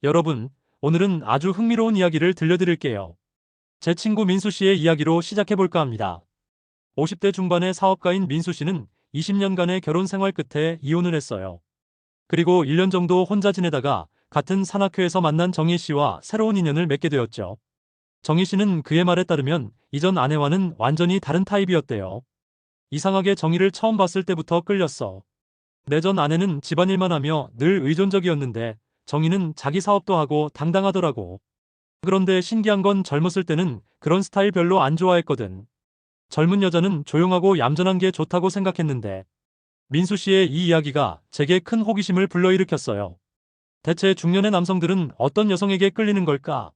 여러분, 오늘은 아주 흥미로운 이야기를 들려드릴게요. 제 친구 민수 씨의 이야기로 시작해볼까 합니다. 50대 중반의 사업가인 민수 씨는 20년간의 결혼 생활 끝에 이혼을 했어요. 그리고 1년 정도 혼자 지내다가 같은 산악회에서 만난 정희 씨와 새로운 인연을 맺게 되었죠. 정희 씨는 그의 말에 따르면 이전 아내와는 완전히 다른 타입이었대요. 이상하게 정희를 처음 봤을 때부터 끌렸어. 내 전 아내는 집안일만 하며 늘 의존적이었는데 정희는 자기 사업도 하고 당당하더라고. 그런데 신기한 건 젊었을 때는 그런 스타일 별로 안 좋아했거든. 젊은 여자는 조용하고 얌전한 게 좋다고 생각했는데 민수 씨의 이 이야기가 제게 큰 호기심을 불러일으켰어요. 대체 중년의 남성들은 어떤 여성에게 끌리는 걸까?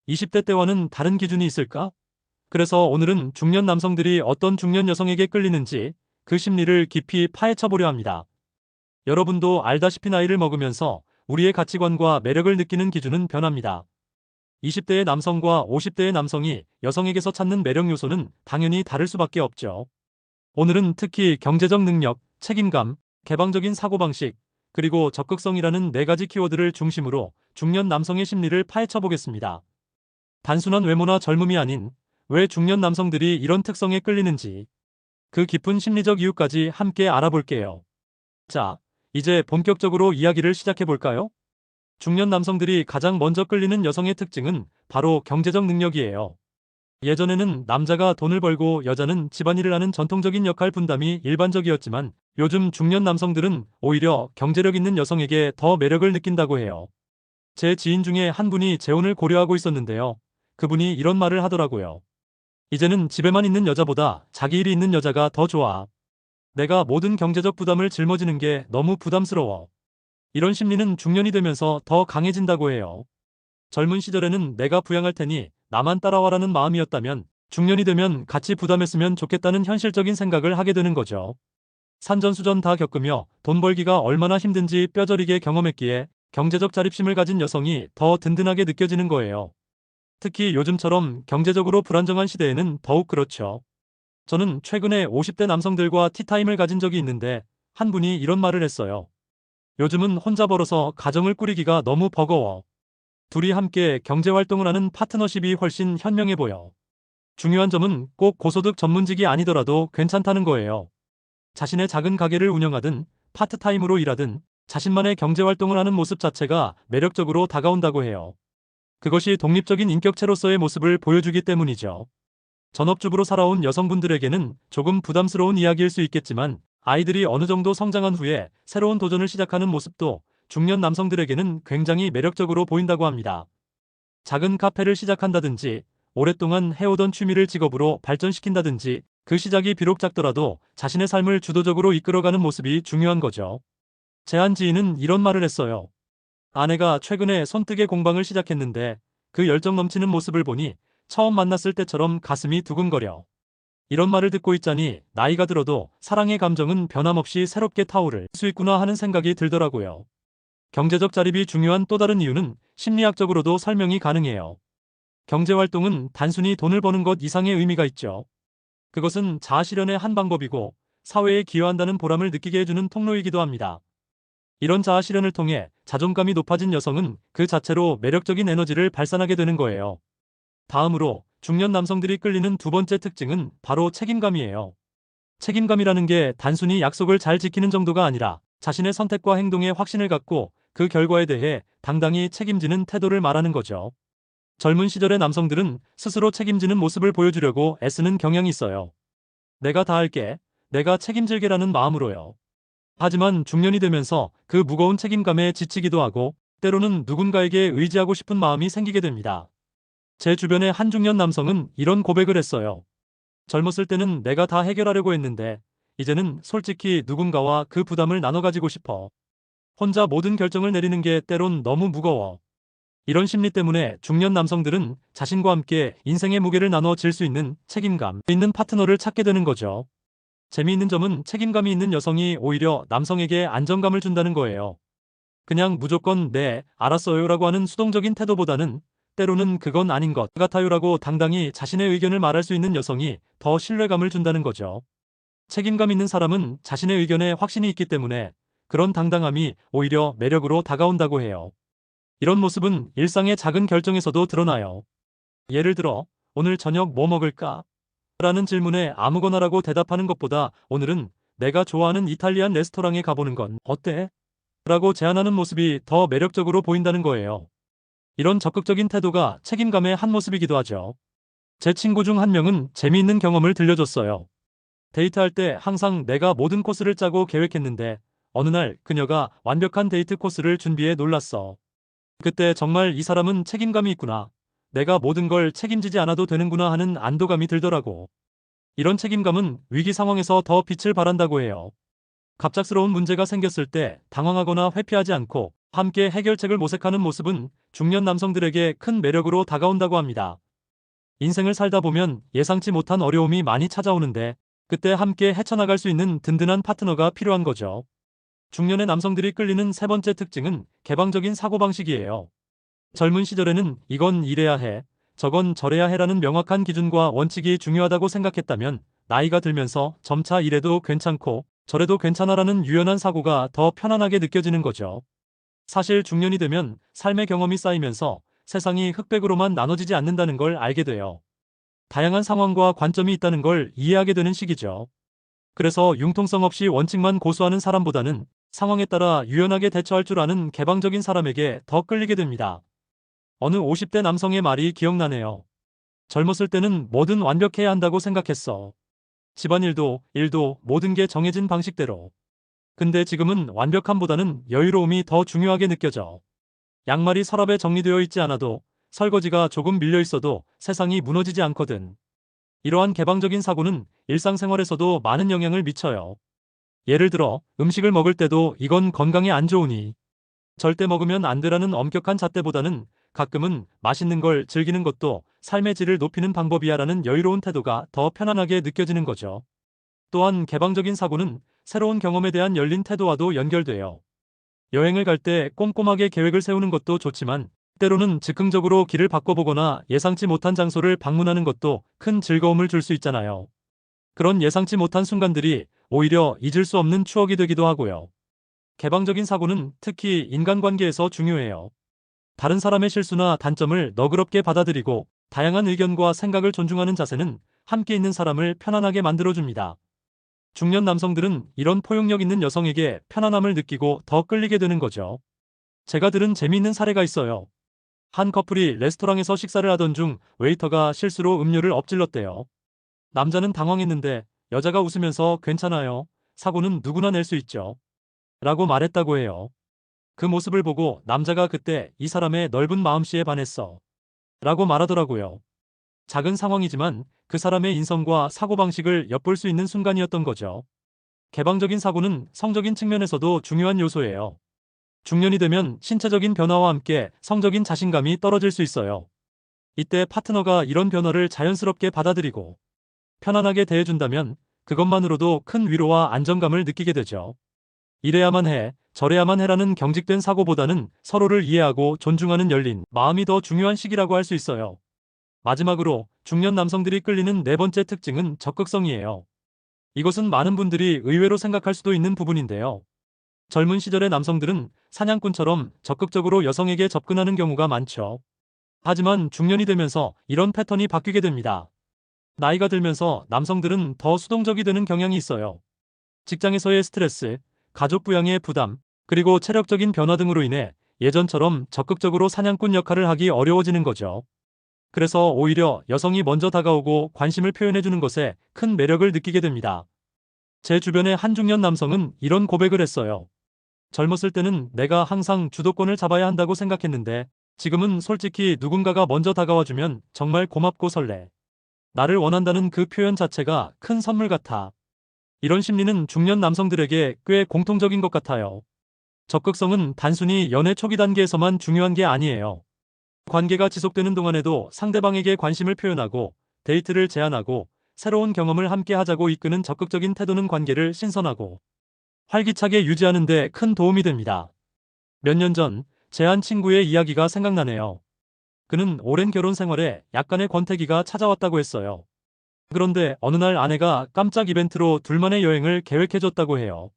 20대 때와는 다른 기준이 있을까? 그래서 오늘은 중년 남성들이 어떤 중년 여성에게 끌리는지 그 심리를 깊이 파헤쳐 보려 합니다. 여러분도 알다시피 나이를 먹으면서 우리의 가치관과 매력을 느끼는 기준은 변합니다. 20대의 남성과 50대의 남성이 여성에게서 찾는 매력 요소는 당연히 다를 수밖에 없죠. 오늘은 특히 경제적 능력, 책임감, 개방적인 사고방식, 그리고 적극성이라는 네 가지 키워드를 중심으로 중년 남성의 심리를 파헤쳐 보겠습니다. 단순한 외모나 젊음이 아닌 왜 중년 남성들이 이런 특성에 끌리는지 그 깊은 심리적 이유까지 함께 알아볼게요. 자, 이제 본격적으로 이야기를 시작해 볼까요? 중년 남성들이 가장 먼저 끌리는 여성의 특징은 바로 경제적 능력이에요. 예전에는 남자가 돈을 벌고 여자는 집안일을 하는 전통적인 역할 분담이 일반적이었지만 요즘 중년 남성들은 오히려 경제력 있는 여성에게 더 매력을 느낀다고 해요. 제 지인 중에 한 분이 재혼을 고려하고 있었는데요. 그분이 이런 말을 하더라고요. 이제는 집에만 있는 여자보다 자기 일이 있는 여자가 더 좋아. 내가 모든 경제적 부담을 짊어지는 게 너무 부담스러워. 이런 심리는 중년이 되면서 더 강해진다고 해요. 젊은 시절에는 내가 부양할 테니 나만 따라와라는 마음이었다면 중년이 되면 같이 부담했으면 좋겠다는 현실적인 생각을 하게 되는 거죠. 산전수전 다 겪으며 돈 벌기가 얼마나 힘든지 뼈저리게 경험했기에 경제적 자립심을 가진 여성이 더 든든하게 느껴지는 거예요. 특히 요즘처럼 경제적으로 불안정한 시대에는 더욱 그렇죠. 저는 최근에 50대 남성들과 티타임을 가진 적이 있는데 한 분이 이런 말을 했어요. 요즘은 혼자 벌어서 가정을 꾸리기가 너무 버거워. 둘이 함께 경제활동을 하는 파트너십이 훨씬 현명해 보여. 중요한 점은 꼭 고소득 전문직이 아니더라도 괜찮다는 거예요. 자신의 작은 가게를 운영하든 파트타임으로 일하든 자신만의 경제활동을 하는 모습 자체가 매력적으로 다가온다고 해요. 그것이 독립적인 인격체로서의 모습을 보여주기 때문이죠. 전업주부로 살아온 여성분들에게는 조금 부담스러운 이야기일 수 있겠지만 아이들이 어느 정도 성장한 후에 새로운 도전을 시작하는 모습도 중년 남성들에게는 굉장히 매력적으로 보인다고 합니다. 작은 카페를 시작한다든지 오랫동안 해오던 취미를 직업으로 발전시킨다든지 그 시작이 비록 작더라도 자신의 삶을 주도적으로 이끌어가는 모습이 중요한 거죠. 제 한 지인은 이런 말을 했어요. 아내가 최근에 손뜨개 공방을 시작했는데 그 열정 넘치는 모습을 보니 처음 만났을 때처럼 가슴이 두근거려. 이런 말을 듣고 있자니 나이가 들어도 사랑의 감정은 변함없이 새롭게 타오를 수 있구나 하는 생각이 들더라고요. 경제적 자립이 중요한 또 다른 이유는 심리학적으로도 설명이 가능해요. 경제활동은 단순히 돈을 버는 것 이상의 의미가 있죠. 그것은 자아실현의 한 방법이고 사회에 기여한다는 보람을 느끼게 해주는 통로이기도 합니다. 이런 자아실현을 통해 자존감이 높아진 여성은 그 자체로 매력적인 에너지를 발산하게 되는 거예요. 다음으로 중년 남성들이 끌리는 두 번째 특징은 바로 책임감이에요. 책임감이라는 게 단순히 약속을 잘 지키는 정도가 아니라 자신의 선택과 행동에 확신을 갖고 그 결과에 대해 당당히 책임지는 태도를 말하는 거죠. 젊은 시절의 남성들은 스스로 책임지는 모습을 보여주려고 애쓰는 경향이 있어요. 내가 다 할게, 내가 책임질게라는 마음으로요. 하지만 중년이 되면서 그 무거운 책임감에 지치기도 하고 때로는 누군가에게 의지하고 싶은 마음이 생기게 됩니다. 제 주변의 한 중년 남성은 이런 고백을 했어요. 젊었을 때는 내가 다 해결하려고 했는데 이제는 솔직히 누군가와 그 부담을 나눠 가지고 싶어. 혼자 모든 결정을 내리는 게 때론 너무 무거워. 이런 심리 때문에 중년 남성들은 자신과 함께 인생의 무게를 나눠 질 수 있는 책임감 있는 파트너를 찾게 되는 거죠. 재미있는 점은 책임감이 있는 여성이 오히려 남성에게 안정감을 준다는 거예요. 그냥 무조건 네, 알았어요라고 하는 수동적인 태도보다는 때로는 그건 아닌 것 같아요라고 당당히 자신의 의견을 말할 수 있는 여성이 더 신뢰감을 준다는 거죠. 책임감 있는 사람은 자신의 의견에 확신이 있기 때문에 그런 당당함이 오히려 매력으로 다가온다고 해요. 이런 모습은 일상의 작은 결정에서도 드러나요. 예를 들어, 오늘 저녁 뭐 먹을까? 라는 질문에 아무거나라고 대답하는 것보다 오늘은 내가 좋아하는 이탈리안 레스토랑에 가보는 건 어때? 라고 제안하는 모습이 더 매력적으로 보인다는 거예요. 이런 적극적인 태도가 책임감의 한 모습이기도 하죠. 제 친구 중 한 명은 재미있는 경험을 들려줬어요. 데이트할 때 항상 내가 모든 코스를 짜고 계획했는데 어느 날 그녀가 완벽한 데이트 코스를 준비해 놀랐어. 그때 정말 이 사람은 책임감이 있구나. 내가 모든 걸 책임지지 않아도 되는구나 하는 안도감이 들더라고. 이런 책임감은 위기 상황에서 더 빛을 발한다고 해요. 갑작스러운 문제가 생겼을 때 당황하거나 회피하지 않고 함께 해결책을 모색하는 모습은 중년 남성들에게 큰 매력으로 다가온다고 합니다. 인생을 살다 보면 예상치 못한 어려움이 많이 찾아오는데 그때 함께 헤쳐나갈 수 있는 든든한 파트너가 필요한 거죠. 중년의 남성들이 끌리는 세 번째 특징은 개방적인 사고방식이에요. 젊은 시절에는 이건 이래야 해, 저건 저래야 해라는 명확한 기준과 원칙이 중요하다고 생각했다면 나이가 들면서 점차 이래도 괜찮고 저래도 괜찮아라는 유연한 사고가 더 편안하게 느껴지는 거죠. 사실 중년이 되면 삶의 경험이 쌓이면서 세상이 흑백으로만 나눠지지 않는다는 걸 알게 돼요. 다양한 상황과 관점이 있다는 걸 이해하게 되는 시기죠. 그래서 융통성 없이 원칙만 고수하는 사람보다는 상황에 따라 유연하게 대처할 줄 아는 개방적인 사람에게 더 끌리게 됩니다. 어느 50대 남성의 말이 기억나네요. 젊었을 때는 뭐든 완벽해야 한다고 생각했어. 집안일도, 일도 모든 게 정해진 방식대로. 근데 지금은 완벽함보다는 여유로움이 더 중요하게 느껴져. 양말이 서랍에 정리되어 있지 않아도 설거지가 조금 밀려 있어도 세상이 무너지지 않거든. 이러한 개방적인 사고는 일상생활에서도 많은 영향을 미쳐요. 예를 들어 음식을 먹을 때도 이건 건강에 안 좋으니 절대 먹으면 안 되라는 엄격한 잣대보다는 가끔은 맛있는 걸 즐기는 것도 삶의 질을 높이는 방법이야라는 여유로운 태도가 더 편안하게 느껴지는 거죠. 또한 개방적인 사고는 새로운 경험에 대한 열린 태도와도 연결돼요. 여행을 갈 때 꼼꼼하게 계획을 세우는 것도 좋지만 때로는 즉흥적으로 길을 바꿔보거나 예상치 못한 장소를 방문하는 것도 큰 즐거움을 줄 수 있잖아요. 그런 예상치 못한 순간들이 오히려 잊을 수 없는 추억이 되기도 하고요. 개방적인 사고는 특히 인간관계에서 중요해요. 다른 사람의 실수나 단점을 너그럽게 받아들이고 다양한 의견과 생각을 존중하는 자세는 함께 있는 사람을 편안하게 만들어줍니다. 중년 남성들은 이런 포용력 있는 여성에게 편안함을 느끼고 더 끌리게 되는 거죠. 제가 들은 재미있는 사례가 있어요. 한 커플이 레스토랑에서 식사를 하던 중 웨이터가 실수로 음료를 엎질렀대요. 남자는 당황했는데 여자가 웃으면서 괜찮아요. 사고는 누구나 낼 수 있죠. 라고 말했다고 해요. 그 모습을 보고 남자가 그때 이 사람의 넓은 마음씨에 반했어. 라고 말하더라고요. 작은 상황이지만 그 사람의 인성과 사고방식을 엿볼 수 있는 순간이었던 거죠. 개방적인 사고는 성적인 측면에서도 중요한 요소예요. 중년이 되면 신체적인 변화와 함께 성적인 자신감이 떨어질 수 있어요. 이때 파트너가 이런 변화를 자연스럽게 받아들이고 편안하게 대해준다면 그것만으로도 큰 위로와 안정감을 느끼게 되죠. 이래야만 해, 저래야만 해라는 경직된 사고보다는 서로를 이해하고 존중하는 열린 마음이 더 중요한 시기라고 할 수 있어요. 마지막으로 중년 남성들이 끌리는 네 번째 특징은 적극성이에요. 이것은 많은 분들이 의외로 생각할 수도 있는 부분인데요. 젊은 시절의 남성들은 사냥꾼처럼 적극적으로 여성에게 접근하는 경우가 많죠. 하지만 중년이 되면서 이런 패턴이 바뀌게 됩니다. 나이가 들면서 남성들은 더 수동적이 되는 경향이 있어요. 직장에서의 스트레스, 가족 부양의 부담, 그리고 체력적인 변화 등으로 인해 예전처럼 적극적으로 사냥꾼 역할을 하기 어려워지는 거죠. 그래서 오히려 여성이 먼저 다가오고 관심을 표현해주는 것에 큰 매력을 느끼게 됩니다. 제 주변의 한 중년 남성은 이런 고백을 했어요. 젊었을 때는 내가 항상 주도권을 잡아야 한다고 생각했는데 지금은 솔직히 누군가가 먼저 다가와주면 정말 고맙고 설레. 나를 원한다는 그 표현 자체가 큰 선물 같아. 이런 심리는 중년 남성들에게 꽤 공통적인 것 같아요. 적극성은 단순히 연애 초기 단계에서만 중요한 게 아니에요. 관계가 지속되는 동안에도 상대방에게 관심을 표현하고 데이트를 제안하고 새로운 경험을 함께 하자고 이끄는 적극적인 태도는 관계를 신선하고 활기차게 유지하는 데 큰 도움이 됩니다. 몇 년 전 제 한 친구의 이야기가 생각나네요. 그는 오랜 결혼 생활에 약간의 권태기가 찾아왔다고 했어요. 그런데 어느 날 아내가 깜짝 이벤트로 둘만의 여행을 계획해줬다고 해요.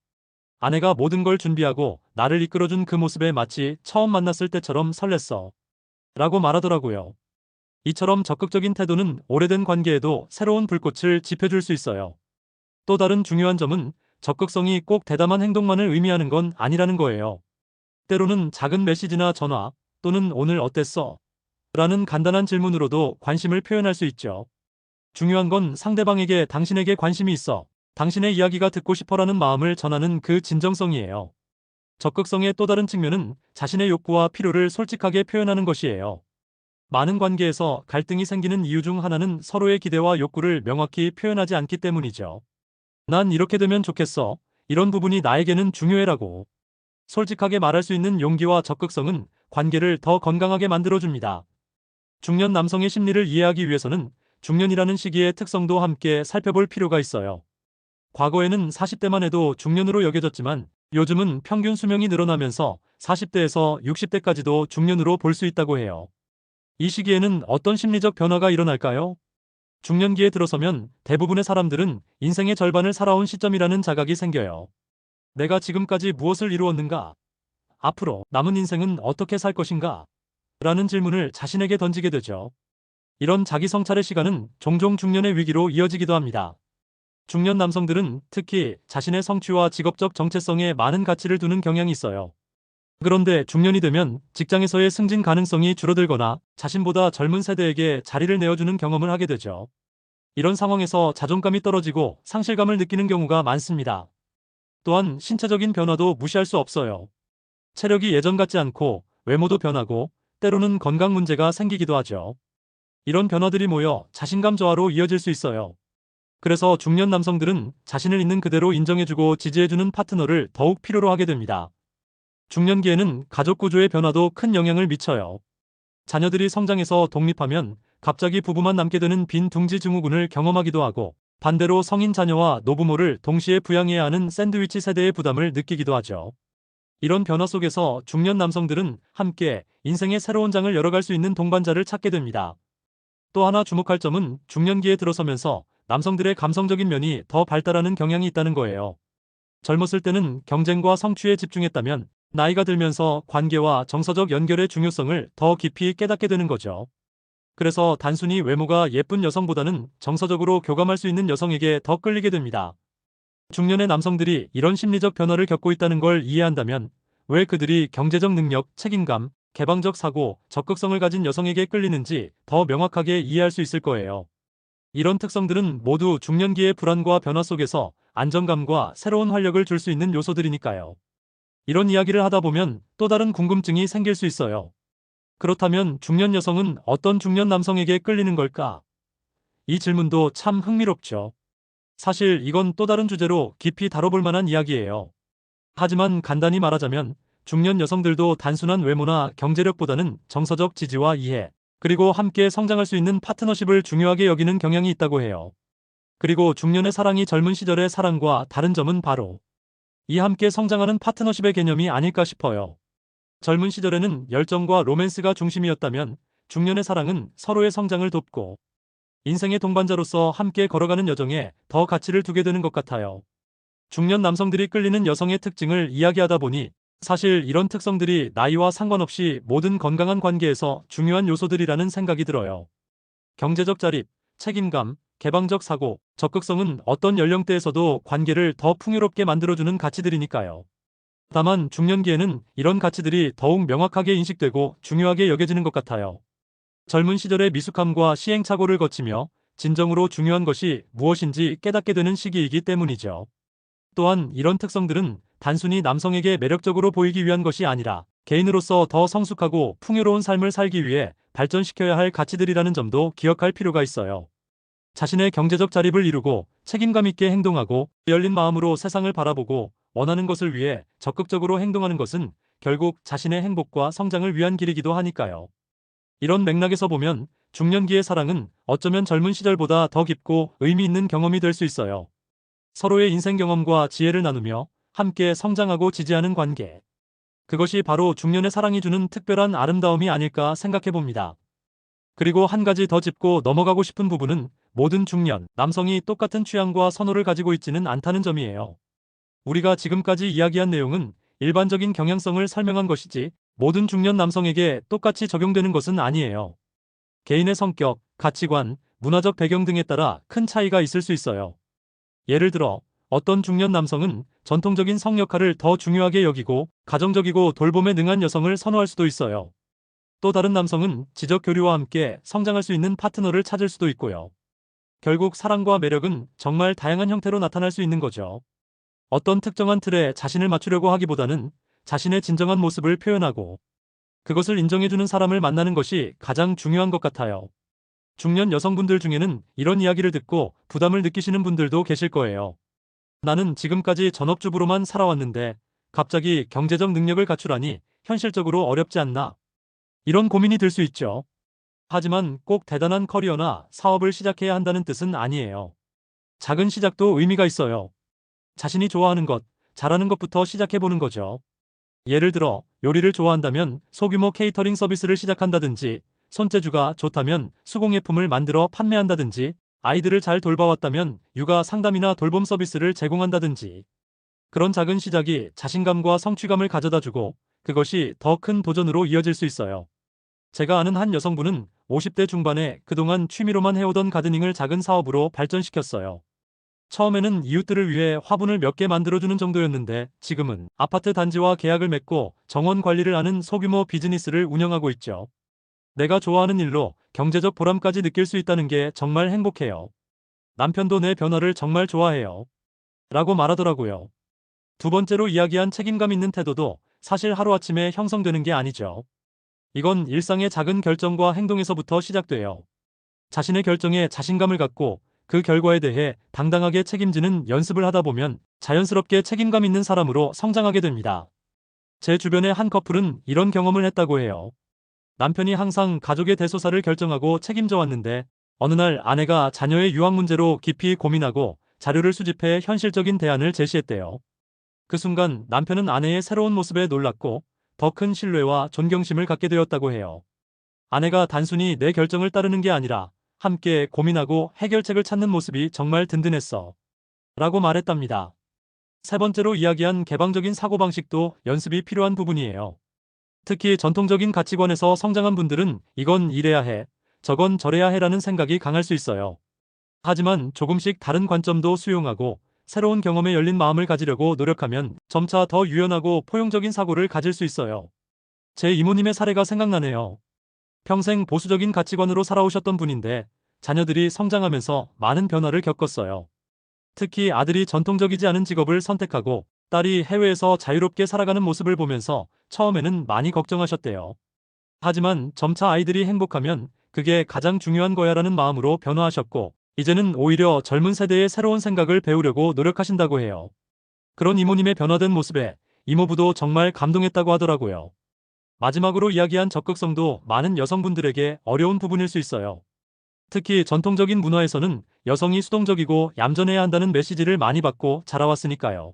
아내가 모든 걸 준비하고 나를 이끌어준 그 모습에 마치 처음 만났을 때처럼 설렜어. 라고 말하더라고요. 이처럼 적극적인 태도는 오래된 관계에도 새로운 불꽃을 지펴줄 수 있어요. 또 다른 중요한 점은 적극성이 꼭 대담한 행동만을 의미하는 건 아니라는 거예요. 때로는 작은 메시지나 전화 또는 오늘 어땠어? 라는 간단한 질문으로도 관심을 표현할 수 있죠. 중요한 건 상대방에게 당신에게 관심이 있어. 당신의 이야기가 듣고 싶어라는 마음을 전하는 그 진정성이에요. 적극성의 또 다른 측면은 자신의 욕구와 필요를 솔직하게 표현하는 것이에요. 많은 관계에서 갈등이 생기는 이유 중 하나는 서로의 기대와 욕구를 명확히 표현하지 않기 때문이죠. 난 이렇게 되면 좋겠어. 이런 부분이 나에게는 중요해라고. 솔직하게 말할 수 있는 용기와 적극성은 관계를 더 건강하게 만들어줍니다. 중년 남성의 심리를 이해하기 위해서는 중년이라는 시기의 특성도 함께 살펴볼 필요가 있어요. 과거에는 40대만 해도 중년으로 여겨졌지만 요즘은 평균 수명이 늘어나면서 40대에서 60대까지도 중년으로 볼 수 있다고 해요. 이 시기에는 어떤 심리적 변화가 일어날까요? 중년기에 들어서면 대부분의 사람들은 인생의 절반을 살아온 시점이라는 자각이 생겨요. 내가 지금까지 무엇을 이루었는가? 앞으로 남은 인생은 어떻게 살 것인가? 라는 질문을 자신에게 던지게 되죠. 이런 자기 성찰의 시간은 종종 중년의 위기로 이어지기도 합니다. 중년 남성들은 특히 자신의 성취와 직업적 정체성에 많은 가치를 두는 경향이 있어요. 그런데 중년이 되면 직장에서의 승진 가능성이 줄어들거나 자신보다 젊은 세대에게 자리를 내어주는 경험을 하게 되죠. 이런 상황에서 자존감이 떨어지고 상실감을 느끼는 경우가 많습니다. 또한 신체적인 변화도 무시할 수 없어요. 체력이 예전 같지 않고 외모도 변하고 때로는 건강 문제가 생기기도 하죠. 이런 변화들이 모여 자신감 저하로 이어질 수 있어요. 그래서 중년 남성들은 자신을 있는 그대로 인정해주고 지지해주는 파트너를 더욱 필요로 하게 됩니다. 중년기에는 가족 구조의 변화도 큰 영향을 미쳐요. 자녀들이 성장해서 독립하면 갑자기 부부만 남게 되는 빈 둥지 증후군을 경험하기도 하고 반대로 성인 자녀와 노부모를 동시에 부양해야 하는 샌드위치 세대의 부담을 느끼기도 하죠. 이런 변화 속에서 중년 남성들은 함께 인생의 새로운 장을 열어갈 수 있는 동반자를 찾게 됩니다. 또 하나 주목할 점은 중년기에 들어서면서 남성들의 감성적인 면이 더 발달하는 경향이 있다는 거예요. 젊었을 때는 경쟁과 성취에 집중했다면 나이가 들면서 관계와 정서적 연결의 중요성을 더 깊이 깨닫게 되는 거죠. 그래서 단순히 외모가 예쁜 여성보다는 정서적으로 교감할 수 있는 여성에게 더 끌리게 됩니다. 중년의 남성들이 이런 심리적 변화를 겪고 있다는 걸 이해한다면 왜 그들이 경제적 능력, 책임감, 개방적 사고, 적극성을 가진 여성에게 끌리는지 더 명확하게 이해할 수 있을 거예요. 이런 특성들은 모두 중년기의 불안과 변화 속에서 안정감과 새로운 활력을 줄 수 있는 요소들이니까요. 이런 이야기를 하다 보면 또 다른 궁금증이 생길 수 있어요. 그렇다면 중년 여성은 어떤 중년 남성에게 끌리는 걸까? 이 질문도 참 흥미롭죠. 사실 이건 또 다른 주제로 깊이 다뤄볼 만한 이야기예요. 하지만 간단히 말하자면 중년 여성들도 단순한 외모나 경제력보다는 정서적 지지와 이해, 그리고 함께 성장할 수 있는 파트너십을 중요하게 여기는 경향이 있다고 해요. 그리고 중년의 사랑이 젊은 시절의 사랑과 다른 점은 바로 이 함께 성장하는 파트너십의 개념이 아닐까 싶어요. 젊은 시절에는 열정과 로맨스가 중심이었다면 중년의 사랑은 서로의 성장을 돕고 인생의 동반자로서 함께 걸어가는 여정에 더 가치를 두게 되는 것 같아요. 중년 남성들이 끌리는 여성의 특징을 이야기하다 보니 사실 이런 특성들이 나이와 상관없이 모든 건강한 관계에서 중요한 요소들이라는 생각이 들어요. 경제적 자립, 책임감, 개방적 사고, 적극성은 어떤 연령대에서도 관계를 더 풍요롭게 만들어주는 가치들이니까요. 다만 중년기에는 이런 가치들이 더욱 명확하게 인식되고 중요하게 여겨지는 것 같아요. 젊은 시절의 미숙함과 시행착오를 거치며 진정으로 중요한 것이 무엇인지 깨닫게 되는 시기이기 때문이죠. 또한 이런 특성들은 단순히 남성에게 매력적으로 보이기 위한 것이 아니라 개인으로서 더 성숙하고 풍요로운 삶을 살기 위해 발전시켜야 할 가치들이라는 점도 기억할 필요가 있어요. 자신의 경제적 자립을 이루고 책임감 있게 행동하고 열린 마음으로 세상을 바라보고 원하는 것을 위해 적극적으로 행동하는 것은 결국 자신의 행복과 성장을 위한 길이기도 하니까요. 이런 맥락에서 보면 중년기의 사랑은 어쩌면 젊은 시절보다 더 깊고 의미 있는 경험이 될 수 있어요. 서로의 인생 경험과 지혜를 나누며 함께 성장하고 지지하는 관계. 그것이 바로 중년의 사랑이 주는 특별한 아름다움이 아닐까 생각해 봅니다. 그리고 한 가지 더 짚고 넘어가고 싶은 부분은 모든 중년 남성이 똑같은 취향과 선호를 가지고 있지는 않다는 점이에요. 우리가 지금까지 이야기한 내용은 일반적인 경향성을 설명한 것이지 모든 중년 남성에게 똑같이 적용되는 것은 아니에요. 개인의 성격, 가치관, 문화적 배경 등에 따라 큰 차이가 있을 수 있어요. 예를 들어 어떤 중년 남성은 전통적인 성 역할을 더 중요하게 여기고 가정적이고 돌봄에 능한 여성을 선호할 수도 있어요. 또 다른 남성은 지적 교류와 함께 성장할 수 있는 파트너를 찾을 수도 있고요. 결국 사랑과 매력은 정말 다양한 형태로 나타날 수 있는 거죠. 어떤 특정한 틀에 자신을 맞추려고 하기보다는 자신의 진정한 모습을 표현하고 그것을 인정해주는 사람을 만나는 것이 가장 중요한 것 같아요. 중년 여성분들 중에는 이런 이야기를 듣고 부담을 느끼시는 분들도 계실 거예요. 나는 지금까지 전업주부로만 살아왔는데 갑자기 경제적 능력을 갖추라니 현실적으로 어렵지 않나? 이런 고민이 들 수 있죠. 하지만 꼭 대단한 커리어나 사업을 시작해야 한다는 뜻은 아니에요. 작은 시작도 의미가 있어요. 자신이 좋아하는 것, 잘하는 것부터 시작해보는 거죠. 예를 들어 요리를 좋아한다면 소규모 케이터링 서비스를 시작한다든지, 손재주가 좋다면 수공예품을 만들어 판매한다든지, 아이들을 잘 돌봐왔다면 육아 상담이나 돌봄 서비스를 제공한다든지, 그런 작은 시작이 자신감과 성취감을 가져다주고 그것이 더 큰 도전으로 이어질 수 있어요. 제가 아는 한 여성분은 50대 중반에 그동안 취미로만 해오던 가드닝을 작은 사업으로 발전시켰어요. 처음에는 이웃들을 위해 화분을 몇 개 만들어주는 정도였는데 지금은 아파트 단지와 계약을 맺고 정원 관리를 하는 소규모 비즈니스를 운영하고 있죠. 내가 좋아하는 일로 경제적 보람까지 느낄 수 있다는 게 정말 행복해요. 남편도 내 변화를 정말 좋아해요. 라고 말하더라고요. 두 번째로 이야기한 책임감 있는 태도도 사실 하루아침에 형성되는 게 아니죠. 이건 일상의 작은 결정과 행동에서부터 시작돼요. 자신의 결정에 자신감을 갖고 그 결과에 대해 당당하게 책임지는 연습을 하다 보면 자연스럽게 책임감 있는 사람으로 성장하게 됩니다. 제 주변의 한 커플은 이런 경험을 했다고 해요. 남편이 항상 가족의 대소사를 결정하고 책임져 왔는데 어느 날 아내가 자녀의 유학 문제로 깊이 고민하고 자료를 수집해 현실적인 대안을 제시했대요. 그 순간 남편은 아내의 새로운 모습에 놀랐고 더 큰 신뢰와 존경심을 갖게 되었다고 해요. 아내가 단순히 내 결정을 따르는 게 아니라 함께 고민하고 해결책을 찾는 모습이 정말 든든했어. 라고 말했답니다. 세 번째로 이야기한 개방적인 사고방식도 연습이 필요한 부분이에요. 특히 전통적인 가치관에서 성장한 분들은 이건 이래야 해, 저건 저래야 해라는 생각이 강할 수 있어요. 하지만 조금씩 다른 관점도 수용하고 새로운 경험에 열린 마음을 가지려고 노력하면 점차 더 유연하고 포용적인 사고를 가질 수 있어요. 제 이모님의 사례가 생각나네요. 평생 보수적인 가치관으로 살아오셨던 분인데 자녀들이 성장하면서 많은 변화를 겪었어요. 특히 아들이 전통적이지 않은 직업을 선택하고 딸이 해외에서 자유롭게 살아가는 모습을 보면서 처음에는 많이 걱정하셨대요. 하지만 점차 아이들이 행복하면 그게 가장 중요한 거야라는 마음으로 변화하셨고 이제는 오히려 젊은 세대의 새로운 생각을 배우려고 노력하신다고 해요. 그런 이모님의 변화된 모습에 이모부도 정말 감동했다고 하더라고요. 마지막으로 이야기한 적극성도 많은 여성분들에게 어려운 부분일 수 있어요. 특히 전통적인 문화에서는 여성이 수동적이고 얌전해야 한다는 메시지를 많이 받고 자라왔으니까요.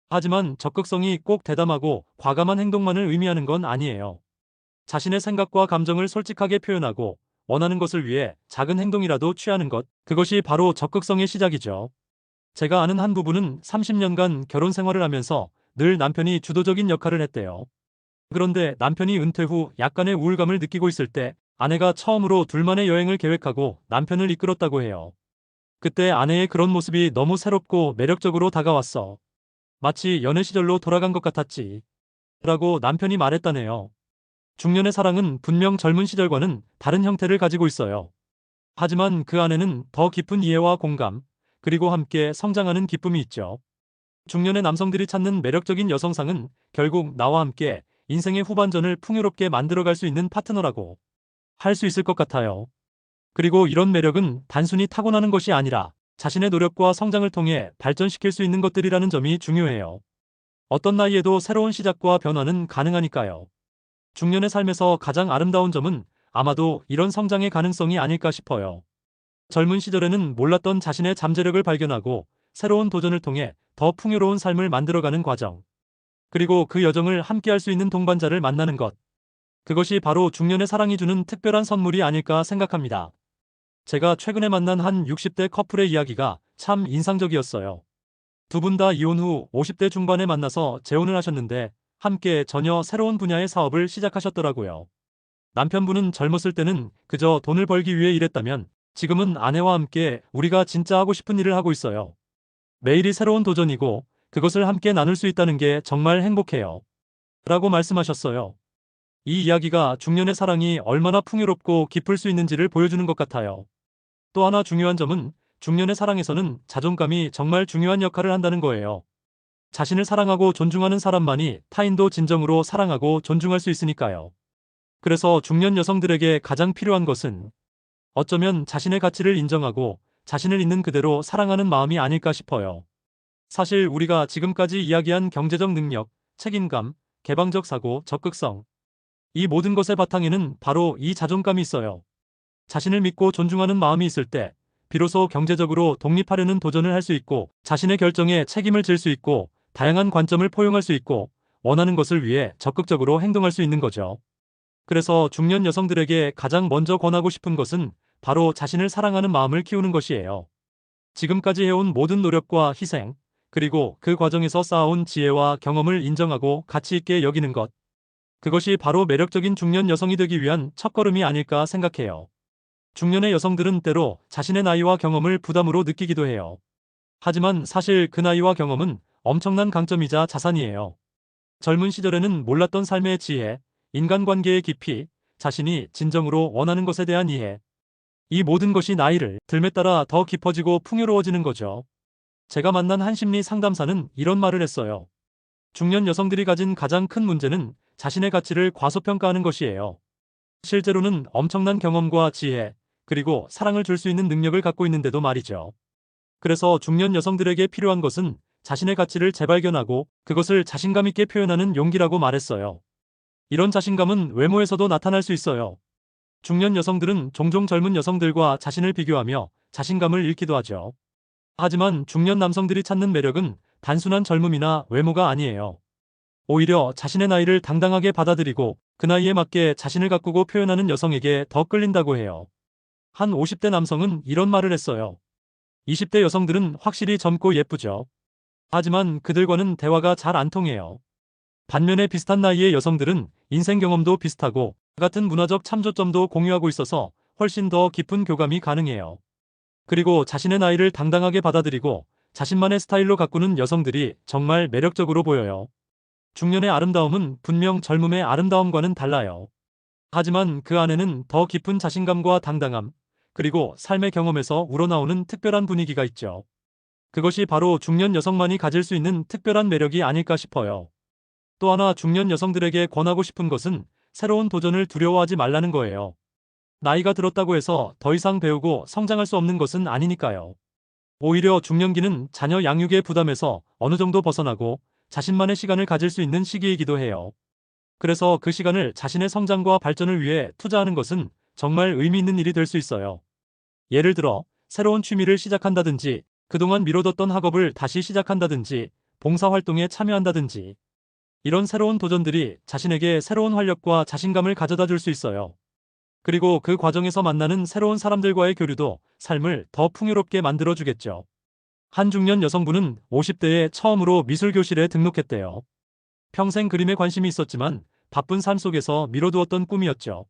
하지만 적극성이 꼭 대담하고 과감한 행동만을 의미하는 건 아니에요. 자신의 생각과 감정을 솔직하게 표현하고 원하는 것을 위해 작은 행동이라도 취하는 것, 그것이 바로 적극성의 시작이죠. 제가 아는 한 부부는 30년간 결혼 생활을 하면서 늘 남편이 주도적인 역할을 했대요. 그런데 남편이 은퇴 후 약간의 우울감을 느끼고 있을 때 아내가 처음으로 둘만의 여행을 계획하고 남편을 이끌었다고 해요. 그때 아내의 그런 모습이 너무 새롭고 매력적으로 다가왔어. 마치 연애 시절로 돌아간 것 같았지. 라고 남편이 말했다네요. 중년의 사랑은 분명 젊은 시절과는 다른 형태를 가지고 있어요. 하지만 그 안에는 더 깊은 이해와 공감, 그리고 함께 성장하는 기쁨이 있죠. 중년의 남성들이 찾는 매력적인 여성상은 결국 나와 함께 인생의 후반전을 풍요롭게 만들어갈 수 있는 파트너라고 할 수 있을 것 같아요. 그리고 이런 매력은 단순히 타고나는 것이 아니라 자신의 노력과 성장을 통해 발전시킬 수 있는 것들이라는 점이 중요해요. 어떤 나이에도 새로운 시작과 변화는 가능하니까요. 중년의 삶에서 가장 아름다운 점은 아마도 이런 성장의 가능성이 아닐까 싶어요. 젊은 시절에는 몰랐던 자신의 잠재력을 발견하고 새로운 도전을 통해 더 풍요로운 삶을 만들어가는 과정. 그리고 그 여정을 함께할 수 있는 동반자를 만나는 것. 그것이 바로 중년의 사랑이 주는 특별한 선물이 아닐까 생각합니다. 제가 최근에 만난 한 60대 커플의 이야기가 참 인상적이었어요. 두 분 다 이혼 후 50대 중반에 만나서 재혼을 하셨는데 함께 전혀 새로운 분야의 사업을 시작하셨더라고요. 남편분은 젊었을 때는 그저 돈을 벌기 위해 일했다면 지금은 아내와 함께 우리가 진짜 하고 싶은 일을 하고 있어요. 매일이 새로운 도전이고 그것을 함께 나눌 수 있다는 게 정말 행복해요. 라고 말씀하셨어요. 이 이야기가 중년의 사랑이 얼마나 풍요롭고 깊을 수 있는지를 보여주는 것 같아요. 또 하나 중요한 점은 중년의 사랑에서는 자존감이 정말 중요한 역할을 한다는 거예요. 자신을 사랑하고 존중하는 사람만이 타인도 진정으로 사랑하고 존중할 수 있으니까요. 그래서 중년 여성들에게 가장 필요한 것은 어쩌면 자신의 가치를 인정하고 자신을 있는 그대로 사랑하는 마음이 아닐까 싶어요. 사실 우리가 지금까지 이야기한 경제적 능력, 책임감, 개방적 사고, 적극성, 이 모든 것의 바탕에는 바로 이 자존감이 있어요. 자신을 믿고 존중하는 마음이 있을 때 비로소 경제적으로 독립하려는 도전을 할 수 있고 자신의 결정에 책임을 질 수 있고 다양한 관점을 포용할 수 있고 원하는 것을 위해 적극적으로 행동할 수 있는 거죠. 그래서 중년 여성들에게 가장 먼저 권하고 싶은 것은 바로 자신을 사랑하는 마음을 키우는 것이에요. 지금까지 해온 모든 노력과 희생, 그리고 그 과정에서 쌓아온 지혜와 경험을 인정하고 가치 있게 여기는 것. 그것이 바로 매력적인 중년 여성이 되기 위한 첫걸음이 아닐까 생각해요. 중년의 여성들은 때로 자신의 나이와 경험을 부담으로 느끼기도 해요. 하지만 사실 그 나이와 경험은 엄청난 강점이자 자산이에요. 젊은 시절에는 몰랐던 삶의 지혜, 인간관계의 깊이, 자신이 진정으로 원하는 것에 대한 이해. 이 모든 것이 나이를 들에 따라 더 깊어지고 풍요로워지는 거죠. 제가 만난 한 심리 상담사는 이런 말을 했어요. 중년 여성들이 가진 가장 큰 문제는 자신의 가치를 과소평가하는 것이에요. 실제로는 엄청난 경험과 지혜, 그리고 사랑을 줄 수 있는 능력을 갖고 있는데도 말이죠. 그래서 중년 여성들에게 필요한 것은 자신의 가치를 재발견하고 그것을 자신감 있게 표현하는 용기라고 말했어요. 이런 자신감은 외모에서도 나타날 수 있어요. 중년 여성들은 종종 젊은 여성들과 자신을 비교하며 자신감을 잃기도 하죠. 하지만 중년 남성들이 찾는 매력은 단순한 젊음이나 외모가 아니에요. 오히려 자신의 나이를 당당하게 받아들이고 그 나이에 맞게 자신을 가꾸고 표현하는 여성에게 더 끌린다고 해요. 한 50대 남성은 이런 말을 했어요. 20대 여성들은 확실히 젊고 예쁘죠. 하지만 그들과는 대화가 잘 안 통해요. 반면에 비슷한 나이의 여성들은 인생 경험도 비슷하고 같은 문화적 참조점도 공유하고 있어서 훨씬 더 깊은 교감이 가능해요. 그리고 자신의 나이를 당당하게 받아들이고 자신만의 스타일로 가꾸는 여성들이 정말 매력적으로 보여요. 중년의 아름다움은 분명 젊음의 아름다움과는 달라요. 하지만 그 안에는 더 깊은 자신감과 당당함, 그리고 삶의 경험에서 우러나오는 특별한 분위기가 있죠. 그것이 바로 중년 여성만이 가질 수 있는 특별한 매력이 아닐까 싶어요. 또 하나 중년 여성들에게 권하고 싶은 것은 새로운 도전을 두려워하지 말라는 거예요. 나이가 들었다고 해서 더 이상 배우고 성장할 수 없는 것은 아니니까요. 오히려 중년기는 자녀 양육의 부담에서 어느 정도 벗어나고 자신만의 시간을 가질 수 있는 시기이기도 해요. 그래서 그 시간을 자신의 성장과 발전을 위해 투자하는 것은 정말 의미 있는 일이 될 수 있어요. 예를 들어, 새로운 취미를 시작한다든지, 그동안 미뤄뒀던 학업을 다시 시작한다든지, 봉사활동에 참여한다든지, 이런 새로운 도전들이 자신에게 새로운 활력과 자신감을 가져다 줄 수 있어요. 그리고 그 과정에서 만나는 새로운 사람들과의 교류도 삶을 더 풍요롭게 만들어주겠죠. 한 중년 여성분은 50대에 처음으로 미술교실에 등록했대요. 평생 그림에 관심이 있었지만 바쁜 삶 속에서 미뤄두었던 꿈이었죠.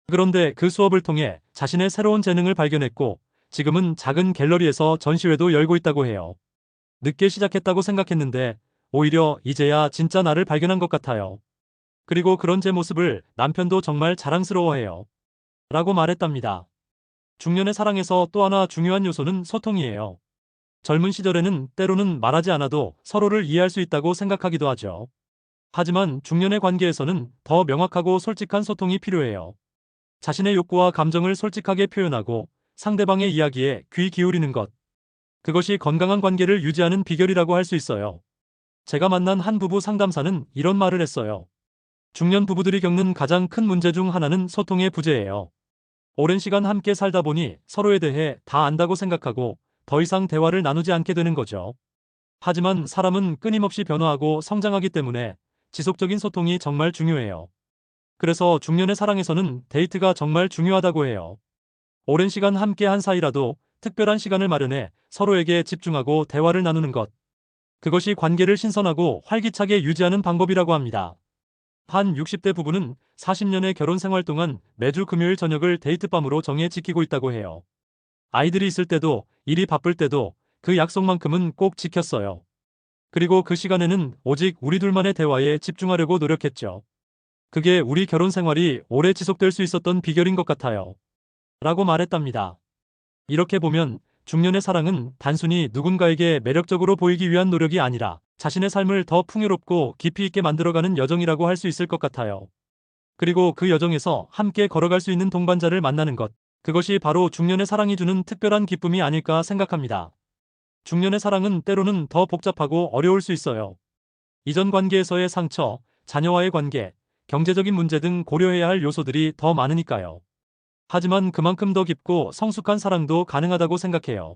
그런데 그 수업을 통해 자신의 새로운 재능을 발견했고 지금은 작은 갤러리에서 전시회도 열고 있다고 해요. 늦게 시작했다고 생각했는데 오히려 이제야 진짜 나를 발견한 것 같아요. 그리고 그런 제 모습을 남편도 정말 자랑스러워해요. 라고 말했답니다. 중년의 사랑에서 또 하나 중요한 요소는 소통이에요. 젊은 시절에는 때로는 말하지 않아도 서로를 이해할 수 있다고 생각하기도 하죠. 하지만 중년의 관계에서는 더 명확하고 솔직한 소통이 필요해요. 자신의 욕구와 감정을 솔직하게 표현하고 상대방의 이야기에 귀 기울이는 것. 그것이 건강한 관계를 유지하는 비결이라고 할 수 있어요. 제가 만난 한 부부 상담사는 이런 말을 했어요. 중년 부부들이 겪는 가장 큰 문제 중 하나는 소통의 부재예요. 오랜 시간 함께 살다 보니 서로에 대해 다 안다고 생각하고 더 이상 대화를 나누지 않게 되는 거죠. 하지만 사람은 끊임없이 변화하고 성장하기 때문에 지속적인 소통이 정말 중요해요. 그래서 중년의 사랑에서는 데이트가 정말 중요하다고 해요. 오랜 시간 함께 한 사이라도 특별한 시간을 마련해 서로에게 집중하고 대화를 나누는 것. 그것이 관계를 신선하고 활기차게 유지하는 방법이라고 합니다. 한 60대 부부는 40년의 결혼 생활 동안 매주 금요일 저녁을 데이트밤으로 정해 지키고 있다고 해요. 아이들이 있을 때도, 일이 바쁠 때도 그 약속만큼은 꼭 지켰어요. 그리고 그 시간에는 오직 우리 둘만의 대화에 집중하려고 노력했죠. 그게 우리 결혼 생활이 오래 지속될 수 있었던 비결인 것 같아요. 라고 말했답니다. 이렇게 보면 중년의 사랑은 단순히 누군가에게 매력적으로 보이기 위한 노력이 아니라 자신의 삶을 더 풍요롭고 깊이 있게 만들어가는 여정이라고 할 수 있을 것 같아요. 그리고 그 여정에서 함께 걸어갈 수 있는 동반자를 만나는 것. 그것이 바로 중년의 사랑이 주는 특별한 기쁨이 아닐까 생각합니다. 중년의 사랑은 때로는 더 복잡하고 어려울 수 있어요. 이전 관계에서의 상처, 자녀와의 관계, 경제적인 문제 등 고려해야 할 요소들이 더 많으니까요. 하지만 그만큼 더 깊고 성숙한 사랑도 가능하다고 생각해요.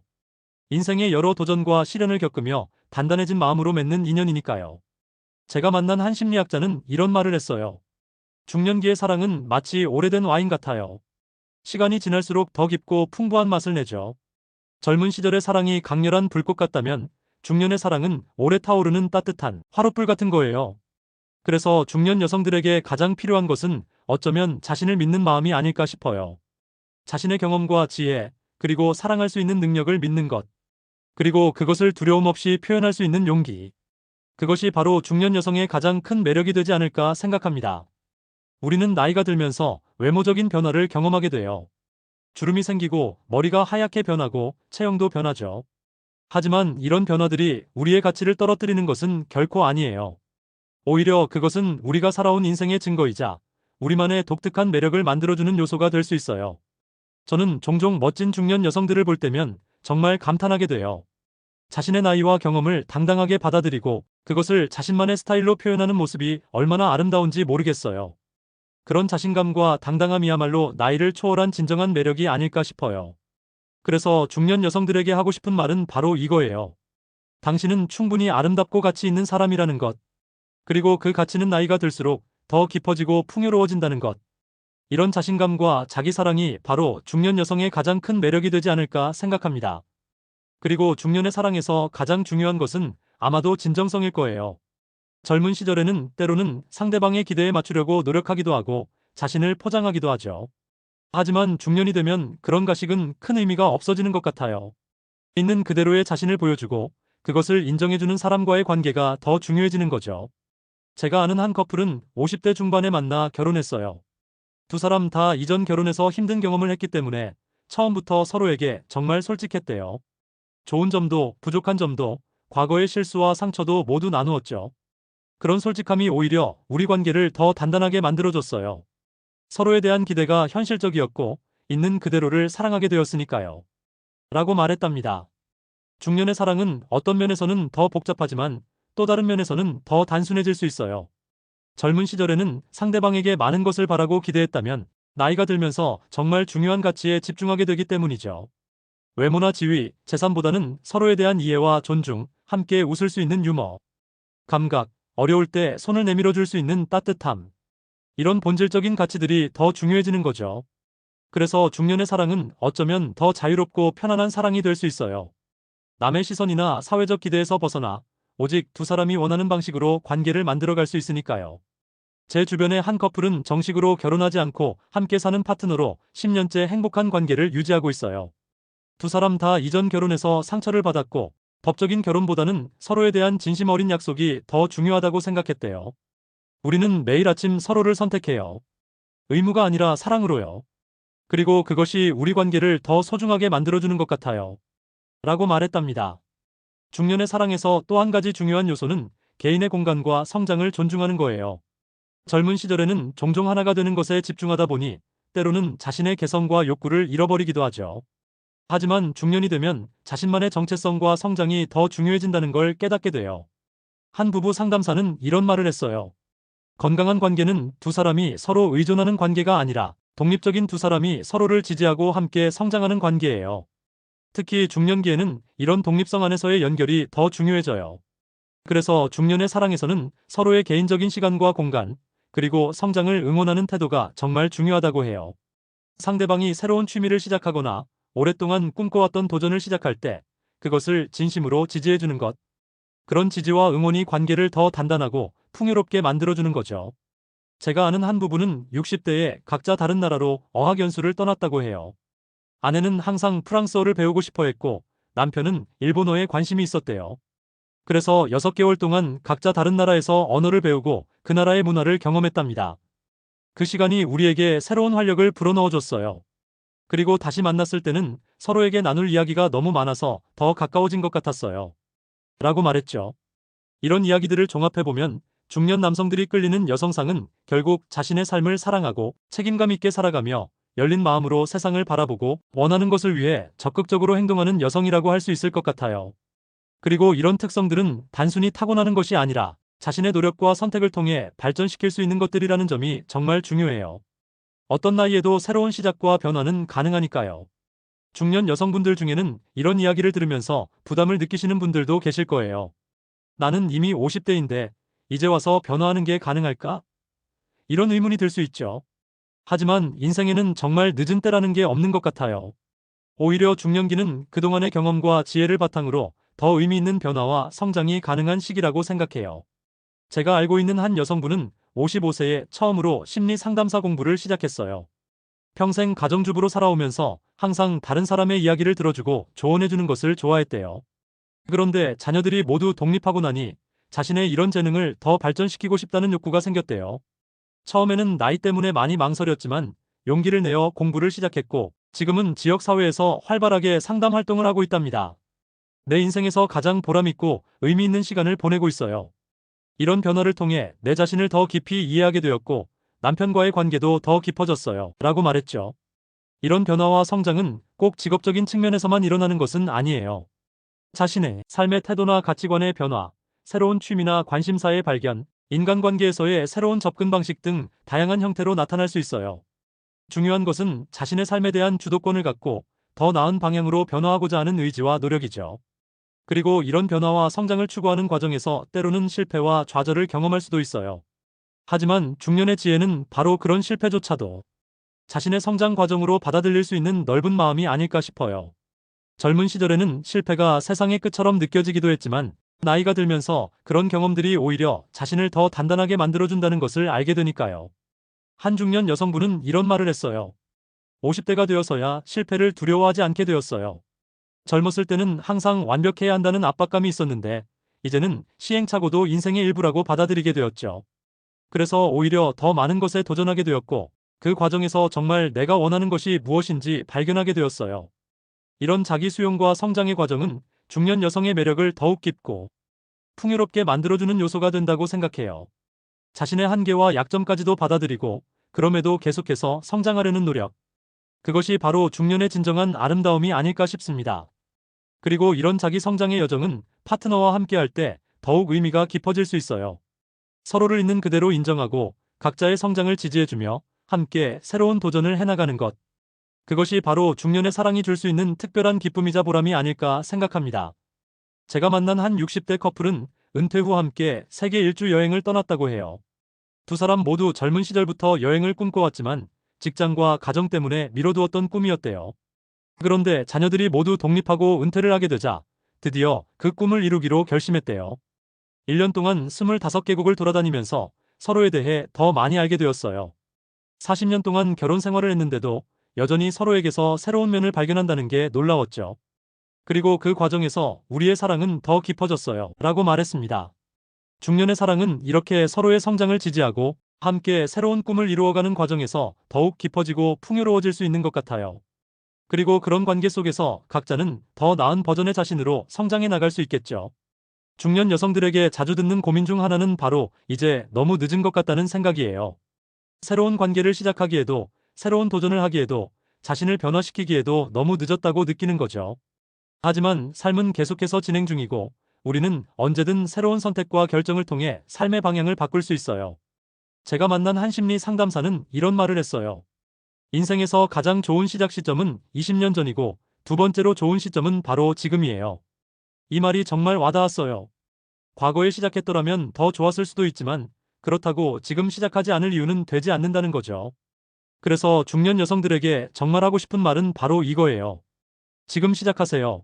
인생의 여러 도전과 시련을 겪으며 단단해진 마음으로 맺는 인연이니까요. 제가 만난 한 심리학자는 이런 말을 했어요. 중년기의 사랑은 마치 오래된 와인 같아요. 시간이 지날수록 더 깊고 풍부한 맛을 내죠. 젊은 시절의 사랑이 강렬한 불꽃 같다면 중년의 사랑은 오래 타오르는 따뜻한 화롯불 같은 거예요. 그래서 중년 여성들에게 가장 필요한 것은 어쩌면 자신을 믿는 마음이 아닐까 싶어요. 자신의 경험과 지혜, 그리고 사랑할 수 있는 능력을 믿는 것, 그리고 그것을 두려움 없이 표현할 수 있는 용기. 그것이 바로 중년 여성의 가장 큰 매력이 되지 않을까 생각합니다. 우리는 나이가 들면서 외모적인 변화를 경험하게 돼요. 주름이 생기고 머리가 하얗게 변하고 체형도 변하죠. 하지만 이런 변화들이 우리의 가치를 떨어뜨리는 것은 결코 아니에요. 오히려 그것은 우리가 살아온 인생의 증거이자 우리만의 독특한 매력을 만들어주는 요소가 될 수 있어요. 저는 종종 멋진 중년 여성들을 볼 때면 정말 감탄하게 돼요. 자신의 나이와 경험을 당당하게 받아들이고 그것을 자신만의 스타일로 표현하는 모습이 얼마나 아름다운지 모르겠어요. 그런 자신감과 당당함이야말로 나이를 초월한 진정한 매력이 아닐까 싶어요. 그래서 중년 여성들에게 하고 싶은 말은 바로 이거예요. 당신은 충분히 아름답고 가치 있는 사람이라는 것. 그리고 그 가치는 나이가 들수록 더 깊어지고 풍요로워진다는 것. 이런 자신감과 자기 사랑이 바로 중년 여성의 가장 큰 매력이 되지 않을까 생각합니다. 그리고 중년의 사랑에서 가장 중요한 것은 아마도 진정성일 거예요. 젊은 시절에는 때로는 상대방의 기대에 맞추려고 노력하기도 하고 자신을 포장하기도 하죠. 하지만 중년이 되면 그런 가식은 큰 의미가 없어지는 것 같아요. 있는 그대로의 자신을 보여주고 그것을 인정해주는 사람과의 관계가 더 중요해지는 거죠. 제가 아는 한 커플은 50대 중반에 만나 결혼했어요. 두 사람 다 이전 결혼에서 힘든 경험을 했기 때문에 처음부터 서로에게 정말 솔직했대요. 좋은 점도 부족한 점도 과거의 실수와 상처도 모두 나누었죠. 그런 솔직함이 오히려 우리 관계를 더 단단하게 만들어줬어요. 서로에 대한 기대가 현실적이었고 있는 그대로를 사랑하게 되었으니까요. 라고 말했답니다. 중년의 사랑은 어떤 면에서는 더 복잡하지만 또 다른 면에서는 더 단순해질 수 있어요. 젊은 시절에는 상대방에게 많은 것을 바라고 기대했다면 나이가 들면서 정말 중요한 가치에 집중하게 되기 때문이죠. 외모나 지위, 재산보다는 서로에 대한 이해와 존중, 함께 웃을 수 있는 유머, 감각, 어려울 때 손을 내밀어 줄 수 있는 따뜻함. 이런 본질적인 가치들이 더 중요해지는 거죠. 그래서 중년의 사랑은 어쩌면 더 자유롭고 편안한 사랑이 될 수 있어요. 남의 시선이나 사회적 기대에서 벗어나 오직 두 사람이 원하는 방식으로 관계를 만들어갈 수 있으니까요. 제 주변의 한 커플은 정식으로 결혼하지 않고 함께 사는 파트너로 10년째 행복한 관계를 유지하고 있어요. 두 사람 다 이전 결혼에서 상처를 받았고 법적인 결혼보다는 서로에 대한 진심 어린 약속이 더 중요하다고 생각했대요. 우리는 매일 아침 서로를 선택해요. 의무가 아니라 사랑으로요. 그리고 그것이 우리 관계를 더 소중하게 만들어주는 것 같아요. 라고 말했답니다. 중년의 사랑에서 또 한 가지 중요한 요소는 개인의 공간과 성장을 존중하는 거예요. 젊은 시절에는 종종 하나가 되는 것에 집중하다 보니 때로는 자신의 개성과 욕구를 잃어버리기도 하죠. 하지만 중년이 되면 자신만의 정체성과 성장이 더 중요해진다는 걸 깨닫게 돼요. 한 부부 상담사는 이런 말을 했어요. 건강한 관계는 두 사람이 서로 의존하는 관계가 아니라 독립적인 두 사람이 서로를 지지하고 함께 성장하는 관계예요. 특히 중년기에는 이런 독립성 안에서의 연결이 더 중요해져요. 그래서 중년의 사랑에서는 서로의 개인적인 시간과 공간, 그리고 성장을 응원하는 태도가 정말 중요하다고 해요. 상대방이 새로운 취미를 시작하거나 오랫동안 꿈꿔왔던 도전을 시작할 때 그것을 진심으로 지지해주는 것. 그런 지지와 응원이 관계를 더 단단하고 풍요롭게 만들어주는 거죠. 제가 아는 한 부부는 60대에 각자 다른 나라로 어학연수를 떠났다고 해요. 아내는 항상 프랑스어를 배우고 싶어 했고 남편은 일본어에 관심이 있었대요. 그래서 6개월 동안 각자 다른 나라에서 언어를 배우고 그 나라의 문화를 경험했답니다. 그 시간이 우리에게 새로운 활력을 불어넣어줬어요. 그리고 다시 만났을 때는 서로에게 나눌 이야기가 너무 많아서 더 가까워진 것 같았어요. 라고 말했죠. 이런 이야기들을 종합해보면 중년 남성들이 끌리는 여성상은 결국 자신의 삶을 사랑하고 책임감 있게 살아가며 열린 마음으로 세상을 바라보고 원하는 것을 위해 적극적으로 행동하는 여성이라고 할 수 있을 것 같아요. 그리고 이런 특성들은 단순히 타고나는 것이 아니라 자신의 노력과 선택을 통해 발전시킬 수 있는 것들이라는 점이 정말 중요해요. 어떤 나이에도 새로운 시작과 변화는 가능하니까요. 중년 여성분들 중에는 이런 이야기를 들으면서 부담을 느끼시는 분들도 계실 거예요. 나는 이미 50대인데 이제 와서 변화하는 게 가능할까? 이런 의문이 들 수 있죠. 하지만 인생에는 정말 늦은 때라는 게 없는 것 같아요. 오히려 중년기는 그동안의 경험과 지혜를 바탕으로 더 의미 있는 변화와 성장이 가능한 시기라고 생각해요. 제가 알고 있는 한 여성분은 55세에 처음으로 심리 상담사 공부를 시작했어요. 평생 가정주부로 살아오면서 항상 다른 사람의 이야기를 들어주고 조언해주는 것을 좋아했대요. 그런데 자녀들이 모두 독립하고 나니 자신의 이런 재능을 더 발전시키고 싶다는 욕구가 생겼대요. 처음에는 나이 때문에 많이 망설였지만 용기를 내어 공부를 시작했고 지금은 지역사회에서 활발하게 상담 활동을 하고 있답니다. 내 인생에서 가장 보람있고 의미 있는 시간을 보내고 있어요. 이런 변화를 통해 내 자신을 더 깊이 이해하게 되었고 남편과의 관계도 더 깊어졌어요. 라고 말했죠. 이런 변화와 성장은 꼭 직업적인 측면에서만 일어나는 것은 아니에요. 자신의 삶의 태도나 가치관의 변화, 새로운 취미나 관심사의 발견, 인간관계에서의 새로운 접근 방식 등 다양한 형태로 나타날 수 있어요. 중요한 것은 자신의 삶에 대한 주도권을 갖고 더 나은 방향으로 변화하고자 하는 의지와 노력이죠. 그리고 이런 변화와 성장을 추구하는 과정에서 때로는 실패와 좌절을 경험할 수도 있어요. 하지만 중년의 지혜는 바로 그런 실패조차도 자신의 성장 과정으로 받아들일 수 있는 넓은 마음이 아닐까 싶어요. 젊은 시절에는 실패가 세상의 끝처럼 느껴지기도 했지만 나이가 들면서 그런 경험들이 오히려 자신을 더 단단하게 만들어준다는 것을 알게 되니까요. 한 중년 여성분은 이런 말을 했어요. 50대가 되어서야 실패를 두려워하지 않게 되었어요. 젊었을 때는 항상 완벽해야 한다는 압박감이 있었는데 이제는 시행착오도 인생의 일부라고 받아들이게 되었죠. 그래서 오히려 더 많은 것에 도전하게 되었고 그 과정에서 정말 내가 원하는 것이 무엇인지 발견하게 되었어요. 이런 자기 수용과 성장의 과정은 중년 여성의 매력을 더욱 깊고 풍요롭게 만들어주는 요소가 된다고 생각해요. 자신의 한계와 약점까지도 받아들이고 그럼에도 계속해서 성장하려는 노력. 그것이 바로 중년의 진정한 아름다움이 아닐까 싶습니다. 그리고 이런 자기 성장의 여정은 파트너와 함께할 때 더욱 의미가 깊어질 수 있어요. 서로를 있는 그대로 인정하고 각자의 성장을 지지해주며 함께 새로운 도전을 해나가는 것. 그것이 바로 중년의 사랑이 줄 수 있는 특별한 기쁨이자 보람이 아닐까 생각합니다. 제가 만난 한 60대 커플은 은퇴 후 함께 세계 일주 여행을 떠났다고 해요. 두 사람 모두 젊은 시절부터 여행을 꿈꿔왔지만 직장과 가정 때문에 미뤄두었던 꿈이었대요. 그런데 자녀들이 모두 독립하고 은퇴를 하게 되자 드디어 그 꿈을 이루기로 결심했대요. 1년 동안 25개국을 돌아다니면서 서로에 대해 더 많이 알게 되었어요. 40년 동안 결혼 생활을 했는데도 여전히 서로에게서 새로운 면을 발견한다는 게 놀라웠죠. 그리고 그 과정에서 우리의 사랑은 더 깊어졌어요. 라고 말했습니다. 중년의 사랑은 이렇게 서로의 성장을 지지하고 함께 새로운 꿈을 이루어가는 과정에서 더욱 깊어지고 풍요로워질 수 있는 것 같아요. 그리고 그런 관계 속에서 각자는 더 나은 버전의 자신으로 성장해 나갈 수 있겠죠. 중년 여성들에게 자주 듣는 고민 중 하나는 바로 이제 너무 늦은 것 같다는 생각이에요. 새로운 관계를 시작하기에도 새로운 도전을 하기에도 자신을 변화시키기에도 너무 늦었다고 느끼는 거죠. 하지만 삶은 계속해서 진행 중이고 우리는 언제든 새로운 선택과 결정을 통해 삶의 방향을 바꿀 수 있어요. 제가 만난 한 심리 상담사는 이런 말을 했어요. 인생에서 가장 좋은 시작 시점은 20년 전이고 두 번째로 좋은 시점은 바로 지금이에요. 이 말이 정말 와닿았어요. 과거에 시작했더라면 더 좋았을 수도 있지만 그렇다고 지금 시작하지 않을 이유는 되지 않는다는 거죠. 그래서 중년 여성들에게 정말 하고 싶은 말은 바로 이거예요. 지금 시작하세요.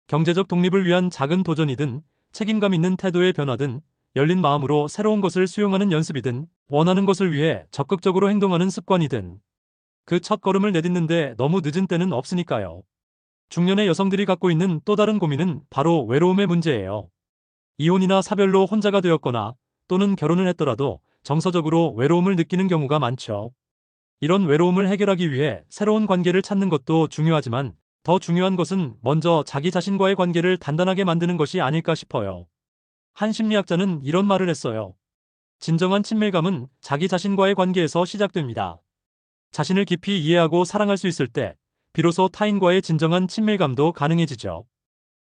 경제적 독립을 위한 작은 도전이든 책임감 있는 태도의 변화든, 열린 마음으로 새로운 것을 수용하는 연습이든, 원하는 것을 위해 적극적으로 행동하는 습관이든, 그 첫 걸음을 내딛는데 너무 늦은 때는 없으니까요. 중년의 여성들이 갖고 있는 또 다른 고민은 바로 외로움의 문제예요. 이혼이나 사별로 혼자가 되었거나 또는 결혼을 했더라도 정서적으로 외로움을 느끼는 경우가 많죠. 이런 외로움을 해결하기 위해 새로운 관계를 찾는 것도 중요하지만 더 중요한 것은 먼저 자기 자신과의 관계를 단단하게 만드는 것이 아닐까 싶어요. 한 심리학자는 이런 말을 했어요. 진정한 친밀감은 자기 자신과의 관계에서 시작됩니다. 자신을 깊이 이해하고 사랑할 수 있을 때 비로소 타인과의 진정한 친밀감도 가능해지죠.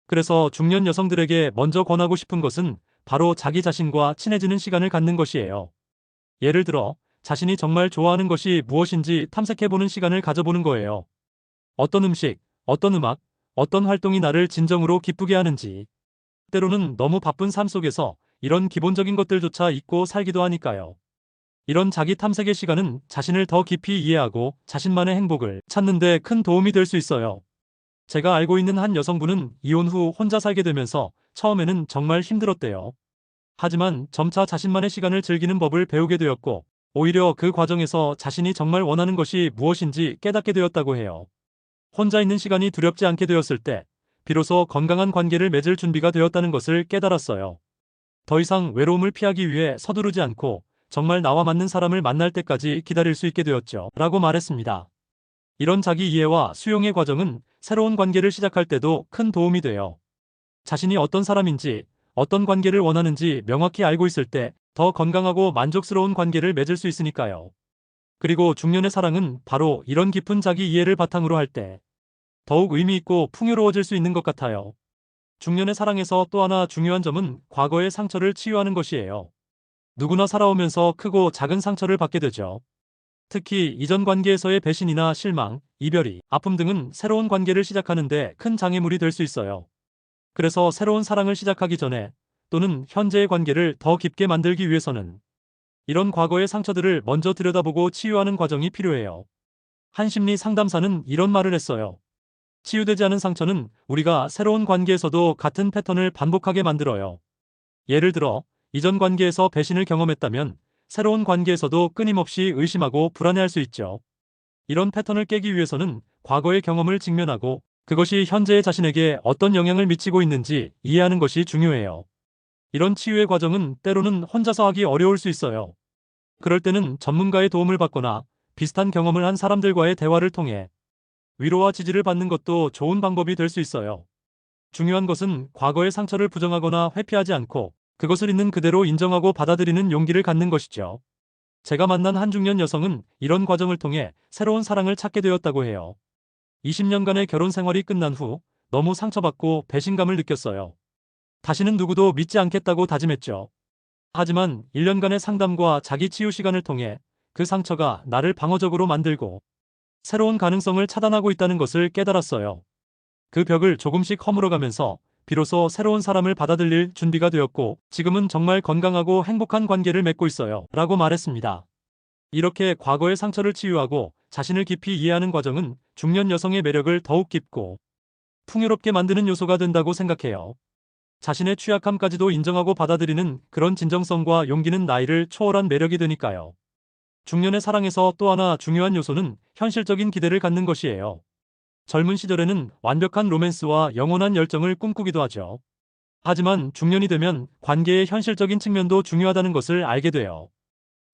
그래서 중년 여성들에게 먼저 권하고 싶은 것은 바로 자기 자신과 친해지는 시간을 갖는 것이에요. 예를 들어 자신이 정말 좋아하는 것이 무엇인지 탐색해보는 시간을 가져보는 거예요. 어떤 음식, 어떤 음악, 어떤 활동이 나를 진정으로 기쁘게 하는지. 때로는 너무 바쁜 삶 속에서 이런 기본적인 것들조차 잊고 살기도 하니까요. 이런 자기 탐색의 시간은 자신을 더 깊이 이해하고 자신만의 행복을 찾는 데 큰 도움이 될 수 있어요. 제가 알고 있는 한 여성분은 이혼 후 혼자 살게 되면서 처음에는 정말 힘들었대요. 하지만 점차 자신만의 시간을 즐기는 법을 배우게 되었고, 오히려 그 과정에서 자신이 정말 원하는 것이 무엇인지 깨닫게 되었다고 해요. 혼자 있는 시간이 두렵지 않게 되었을 때, 비로소 건강한 관계를 맺을 준비가 되었다는 것을 깨달았어요. 더 이상 외로움을 피하기 위해 서두르지 않고 정말 나와 맞는 사람을 만날 때까지 기다릴 수 있게 되었죠. 라고 말했습니다. 이런 자기 이해와 수용의 과정은 새로운 관계를 시작할 때도 큰 도움이 돼요. 자신이 어떤 사람인지, 어떤 관계를 원하는지 명확히 알고 있을 때 더 건강하고 만족스러운 관계를 맺을 수 있으니까요. 그리고 중년의 사랑은 바로 이런 깊은 자기 이해를 바탕으로 할 때 더욱 의미 있고 풍요로워질 수 있는 것 같아요. 중년의 사랑에서 또 하나 중요한 점은 과거의 상처를 치유하는 것이에요. 누구나 살아오면서 크고 작은 상처를 받게 되죠. 특히 이전 관계에서의 배신이나 실망, 이별이, 아픔 등은 새로운 관계를 시작하는데 큰 장애물이 될 수 있어요. 그래서 새로운 사랑을 시작하기 전에 또는 현재의 관계를 더 깊게 만들기 위해서는 이런 과거의 상처들을 먼저 들여다보고 치유하는 과정이 필요해요. 한 심리 상담사는 이런 말을 했어요. 치유되지 않은 상처는 우리가 새로운 관계에서도 같은 패턴을 반복하게 만들어요. 예를 들어, 이전 관계에서 배신을 경험했다면 새로운 관계에서도 끊임없이 의심하고 불안해할 수 있죠. 이런 패턴을 깨기 위해서는 과거의 경험을 직면하고 그것이 현재의 자신에게 어떤 영향을 미치고 있는지 이해하는 것이 중요해요. 이런 치유의 과정은 때로는 혼자서 하기 어려울 수 있어요. 그럴 때는 전문가의 도움을 받거나 비슷한 경험을 한 사람들과의 대화를 통해 위로와 지지를 받는 것도 좋은 방법이 될 수 있어요. 중요한 것은 과거의 상처를 부정하거나 회피하지 않고 그것을 있는 그대로 인정하고 받아들이는 용기를 갖는 것이죠. 제가 만난 한 중년 여성은 이런 과정을 통해 새로운 사랑을 찾게 되었다고 해요. 20년간의 결혼 생활이 끝난 후 너무 상처받고 배신감을 느꼈어요. 다시는 누구도 믿지 않겠다고 다짐했죠. 하지만 1년간의 상담과 자기 치유 시간을 통해 그 상처가 나를 방어적으로 만들고 새로운 가능성을 차단하고 있다는 것을 깨달았어요. 그 벽을 조금씩 허물어가면서 비로소 새로운 사람을 받아들일 준비가 되었고 지금은 정말 건강하고 행복한 관계를 맺고 있어요. 라고 말했습니다. 이렇게 과거의 상처를 치유하고 자신을 깊이 이해하는 과정은 중년 여성의 매력을 더욱 깊고 풍요롭게 만드는 요소가 된다고 생각해요. 자신의 취약함까지도 인정하고 받아들이는 그런 진정성과 용기는 나이를 초월한 매력이 되니까요. 중년의 사랑에서 또 하나 중요한 요소는 현실적인 기대를 갖는 것이에요. 젊은 시절에는 완벽한 로맨스와 영원한 열정을 꿈꾸기도 하죠. 하지만 중년이 되면 관계의 현실적인 측면도 중요하다는 것을 알게 돼요.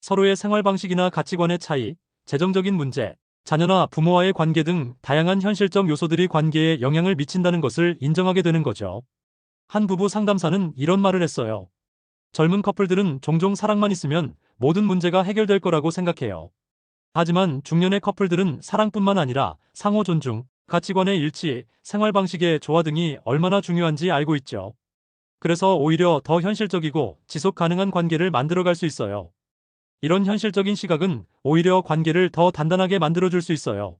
서로의 생활 방식이나 가치관의 차이, 재정적인 문제, 자녀나 부모와의 관계 등 다양한 현실적 요소들이 관계에 영향을 미친다는 것을 인정하게 되는 거죠. 한 부부 상담사는 이런 말을 했어요. 젊은 커플들은 종종 사랑만 있으면 모든 문제가 해결될 거라고 생각해요. 하지만 중년의 커플들은 사랑뿐만 아니라 상호 존중, 가치관의 일치, 생활 방식의 조화 등이 얼마나 중요한지 알고 있죠. 그래서 오히려 더 현실적이고 지속 가능한 관계를 만들어갈 수 있어요. 이런 현실적인 시각은 오히려 관계를 더 단단하게 만들어줄 수 있어요.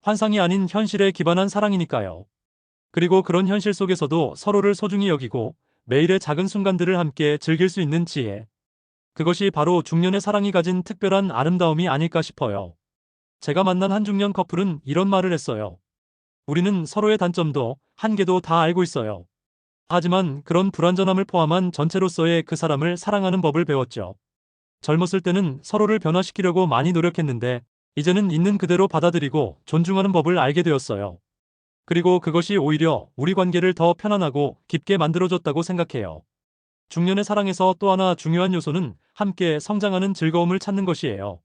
환상이 아닌 현실에 기반한 사랑이니까요. 그리고 그런 현실 속에서도 서로를 소중히 여기고 매일의 작은 순간들을 함께 즐길 수 있는 지혜. 그것이 바로 중년의 사랑이 가진 특별한 아름다움이 아닐까 싶어요. 제가 만난 한 중년 커플은 이런 말을 했어요. 우리는 서로의 단점도 한계도 다 알고 있어요. 하지만 그런 불완전함을 포함한 전체로서의 그 사람을 사랑하는 법을 배웠죠. 젊었을 때는 서로를 변화시키려고 많이 노력했는데 이제는 있는 그대로 받아들이고 존중하는 법을 알게 되었어요. 그리고 그것이 오히려 우리 관계를 더 편안하고 깊게 만들어줬다고 생각해요. 중년의 사랑에서 또 하나 중요한 요소는 함께 성장하는 즐거움을 찾는 것이에요.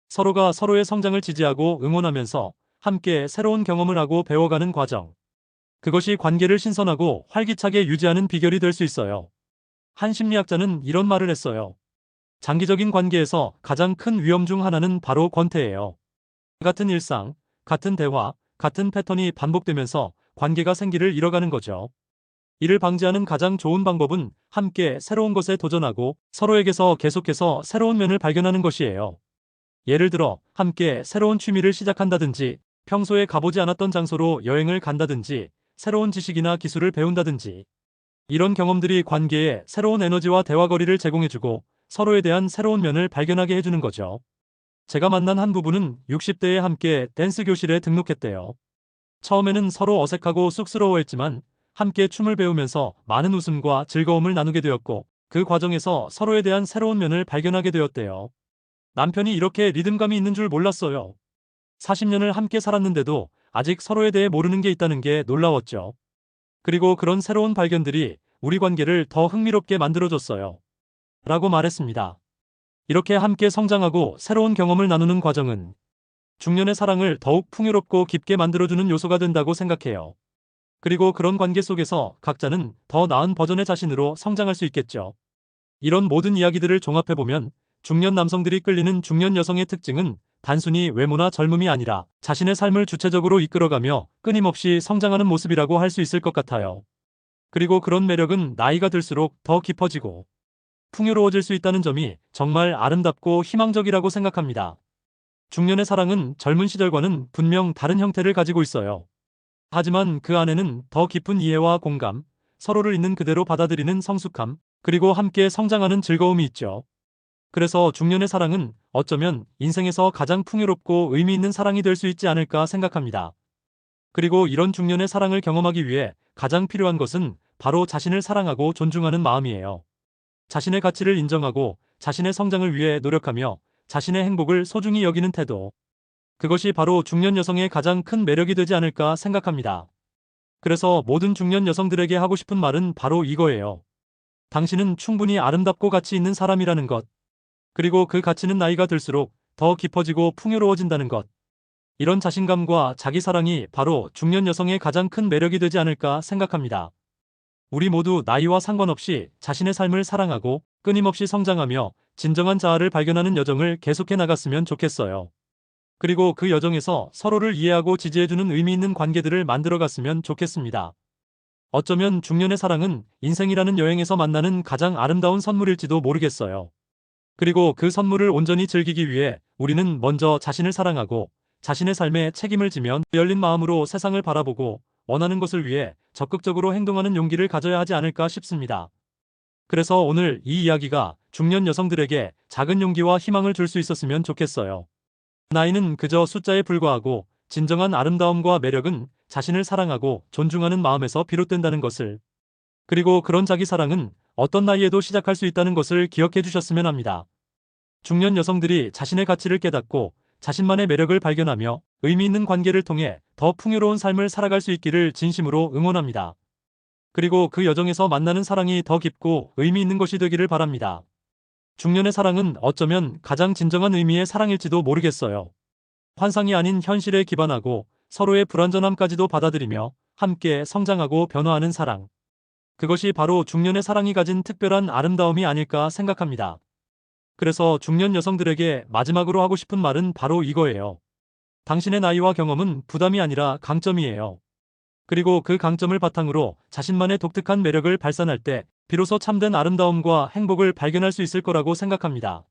서로가 서로의 성장을 지지하고 응원하면서 함께 새로운 경험을 하고 배워가는 과정. 그것이 관계를 신선하고 활기차게 유지하는 비결이 될 수 있어요. 한 심리학자는 이런 말을 했어요. 장기적인 관계에서 가장 큰 위험 중 하나는 바로 권태예요. 같은 일상, 같은 대화, 같은 패턴이 반복되면서 관계가 생기를 잃어가는 거죠. 이를 방지하는 가장 좋은 방법은 함께 새로운 것에 도전하고 서로에게서 계속해서 새로운 면을 발견하는 것이에요. 예를 들어, 함께 새로운 취미를 시작한다든지, 평소에 가보지 않았던 장소로 여행을 간다든지, 새로운 지식이나 기술을 배운다든지. 이런 경험들이 관계에 새로운 에너지와 대화거리를 제공해주고 서로에 대한 새로운 면을 발견하게 해주는 거죠. 제가 만난 한 부부는 60대에 함께 댄스 교실에 등록했대요. 처음에는 서로 어색하고 쑥스러워했지만 함께 춤을 배우면서 많은 웃음과 즐거움을 나누게 되었고 그 과정에서 서로에 대한 새로운 면을 발견하게 되었대요. 남편이 이렇게 리듬감이 있는 줄 몰랐어요. 40년을 함께 살았는데도 아직 서로에 대해 모르는 게 있다는 게 놀라웠죠. 그리고 그런 새로운 발견들이 우리 관계를 더 흥미롭게 만들어줬어요. 라고 말했습니다. 이렇게 함께 성장하고 새로운 경험을 나누는 과정은 중년의 사랑을 더욱 풍요롭고 깊게 만들어주는 요소가 된다고 생각해요. 그리고 그런 관계 속에서 각자는 더 나은 버전의 자신으로 성장할 수 있겠죠. 이런 모든 이야기들을 종합해보면 중년 남성들이 끌리는 중년 여성의 특징은 단순히 외모나 젊음이 아니라 자신의 삶을 주체적으로 이끌어가며 끊임없이 성장하는 모습이라고 할 수 있을 것 같아요. 그리고 그런 매력은 나이가 들수록 더 깊어지고 풍요로워질 수 있다는 점이 정말 아름답고 희망적이라고 생각합니다. 중년의 사랑은 젊은 시절과는 분명 다른 형태를 가지고 있어요. 하지만 그 안에는 더 깊은 이해와 공감, 서로를 있는 그대로 받아들이는 성숙함, 그리고 함께 성장하는 즐거움이 있죠. 그래서 중년의 사랑은 어쩌면 인생에서 가장 풍요롭고 의미 있는 사랑이 될 수 있지 않을까 생각합니다. 그리고 이런 중년의 사랑을 경험하기 위해 가장 필요한 것은 바로 자신을 사랑하고 존중하는 마음이에요. 자신의 가치를 인정하고 자신의 성장을 위해 노력하며 자신의 행복을 소중히 여기는 태도. 그것이 바로 중년 여성의 가장 큰 매력이 되지 않을까 생각합니다. 그래서 모든 중년 여성들에게 하고 싶은 말은 바로 이거예요. 당신은 충분히 아름답고 가치 있는 사람이라는 것. 그리고 그 가치는 나이가 들수록 더 깊어지고 풍요로워진다는 것. 이런 자신감과 자기사랑이 바로 중년 여성의 가장 큰 매력이 되지 않을까 생각합니다. 우리 모두 나이와 상관없이 자신의 삶을 사랑하고 끊임없이 성장하며 진정한 자아를 발견하는 여정을 계속해 나갔으면 좋겠어요. 그리고 그 여정에서 서로를 이해하고 지지해주는 의미 있는 관계들을 만들어갔으면 좋겠습니다. 어쩌면 중년의 사랑은 인생이라는 여행에서 만나는 가장 아름다운 선물일지도 모르겠어요. 그리고 그 선물을 온전히 즐기기 위해 우리는 먼저 자신을 사랑하고 자신의 삶에 책임을 지면 열린 마음으로 세상을 바라보고 원하는 것을 위해 적극적으로 행동하는 용기를 가져야 하지 않을까 싶습니다. 그래서 오늘 이 이야기가 중년 여성들에게 작은 용기와 희망을 줄 수 있었으면 좋겠어요. 나이는 그저 숫자에 불과하고 진정한 아름다움과 매력은 자신을 사랑하고 존중하는 마음에서 비롯된다는 것을, 그리고 그런 자기 사랑은 어떤 나이에도 시작할 수 있다는 것을 기억해 주셨으면 합니다. 중년 여성들이 자신의 가치를 깨닫고 자신만의 매력을 발견하며 의미 있는 관계를 통해 더 풍요로운 삶을 살아갈 수 있기를 진심으로 응원합니다. 그리고 그 여정에서 만나는 사랑이 더 깊고 의미 있는 것이 되기를 바랍니다. 중년의 사랑은 어쩌면 가장 진정한 의미의 사랑일지도 모르겠어요. 환상이 아닌 현실에 기반하고 서로의 불완전함까지도 받아들이며 함께 성장하고 변화하는 사랑. 그것이 바로 중년의 사랑이 가진 특별한 아름다움이 아닐까 생각합니다. 그래서 중년 여성들에게 마지막으로 하고 싶은 말은 바로 이거예요. 당신의 나이와 경험은 부담이 아니라 강점이에요. 그리고 그 강점을 바탕으로 자신만의 독특한 매력을 발산할 때 비로소 참된 아름다움과 행복을 발견할 수 있을 거라고 생각합니다.